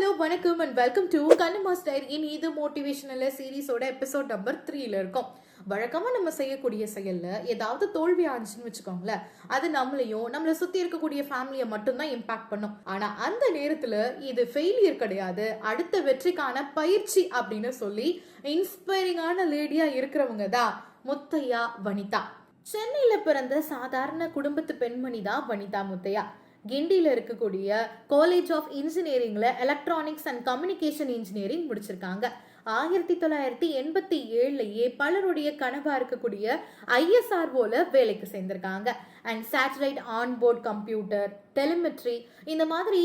Hello வணக்கம் and welcome to Kannamma style. இனி இது மோட்டிவேஷனல் சீரீஸோட எபிசோட் நம்பர் 3ல இருக்கும். வழக்கமாக நம்ம செய்யக்கூடிய செயலில் ஏதாவது தோல்வி ஆச்சுன்னு வச்சுக்கோங்களேன், அது நம்மளை சுற்றி இருக்கக்கூடிய ஃபேமிலியை மட்டும்தான் இம்பாக்ட் பண்ணும். ஆனால் அந்த நேரத்தில் இது ஃபெயிலியர் கிடையாது, அடுத்த வெற்றிக்கான பயிற்சி அப்படின்னு சொல்லி இன்ஸ்பைரிங்கான லேடியாக இருக்கிறவங்க தான் முத்தையா வனிதா. சென்னையில் பிறந்த சாதாரண குடும்பத்து பெண்மணி தான் வனிதா முத்தையா. கிண்டியில் இருக்கக்கூடிய காலேஜ் ஆஃப் இன்ஜினியரிங்ல எலக்ட்ரானிக்ஸ் அண்ட் கம்யூனிகேஷன் இன்ஜினியரிங் முடிச்சிருக்காங்க. 1987லயே பலருடைய கனவா இருக்கக்கூடிய ISROல வேலைக்கு சேர்ந்திருக்காங்க. And satellite onboard computer, telemetry, இந்த மாதிரி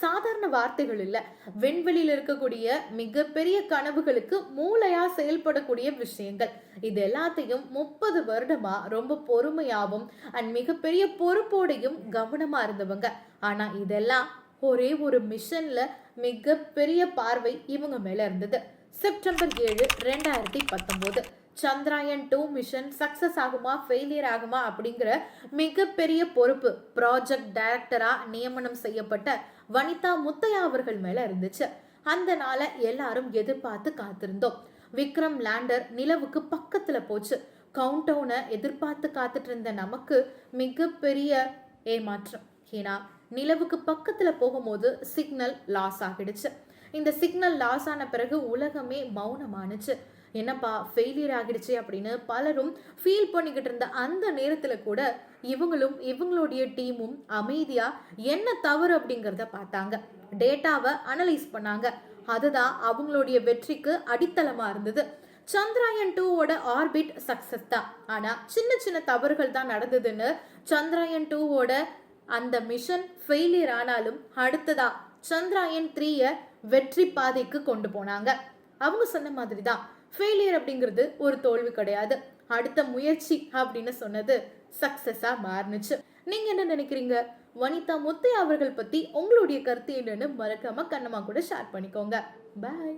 சாதாரண வார்த்தைகள் இல்லை, விண்வெளியில் இருக்கக்கூடிய மிகப்பெரிய கனவுகளுக்கு மூளையா செயல்படக்கூடிய விஷயங்கள். இது எல்லாத்தையும் 30 வருடமா ரொம்ப பொறுமையாவும் அண்ட் மிகப்பெரிய பொறுப்போடையும் கவனமா இருந்தவங்க. ஆனா இதெல்லாம் ஒரே ஒரு மிஷன்ல மிகப்பெரிய பார்வை இவங்க மேல இருந்தது. செப்டம்பர் 7, 2019 சந்திராயன் 2 மிஷன் சக்சஸ் ஆகுமா ஃபெயிலியர் ஆகுமா அப்படிங்கிற மிகப்பெரிய பொறுப்பு ப்ராஜெக்ட் டைரக்டரா நியமனம் செய்யப்பட்ட வனிதா முத்தையா அவர்கள் மேல இருந்துச்சு. அந்த நாளை எல்லாரும் எதிர்பார்த்து காத்திருந்தோம். விக்ரம் லேண்டர் நிலவுக்கு பக்கத்துல போச்சு. கவுண்ட் டவுனை எதிர்பார்த்து காத்துட்டு இருந்த நமக்கு மிகப்பெரிய ஏமாற்றம். ஏன்னா நிலவுக்கு பக்கத்துல போகும்போது சிக்னல் லாஸ் ஆகிடுச்சு. இந்த சிக்னல் லாஸ் ஆன பிறகு உலகமே மௌனமானுச்சு. என்னப்பா ஃபெயிலியர் ஆகிடுச்சு அப்படின்னு பலரும் ஃபீல் பண்ணிக்கிட்டு இருந்த அந்த நேரத்துல கூட இவங்களுடைய டீமும் அமைதியா என்ன தவறு அப்படிங்கிறத பார்த்தாங்க, டேட்டாவை அனலைஸ் பண்ணாங்க. அதுதான் அவங்களுடைய வெற்றிக்கு அடித்தளமா இருந்தது. சந்திராயன் 2வோட ஆர்பிட் சக்சஸ் தான், ஆனா சின்ன சின்ன தவறுகள் தான் நடந்ததுன்னு சந்திராயன் 2வோட அந்த மிஷன் ஃபெயிலியர் ஆனாலும் அடுத்ததா சந்திராயன் 3ய வெற்றி பாதைக்கு கொண்டு போனாங்க. அவங்க சொன்ன மாதிரி தான் ஃபெயிலியர் அப்படிங்கிறது ஒரு தோல்வி கிடையாது, அடுத்த முயற்சி அப்படின்னு சொன்னது சக்சஸா மாறுனுச்சு. நீங்க என்ன நினைக்கிறீங்க? வனிதா முத்தையா அவர்கள் பத்தி உங்களுடைய கருத்து என்னன்னு மறக்காம கண்ணம்மா கூட ஷேர் பண்ணிக்கோங்க. பாய்.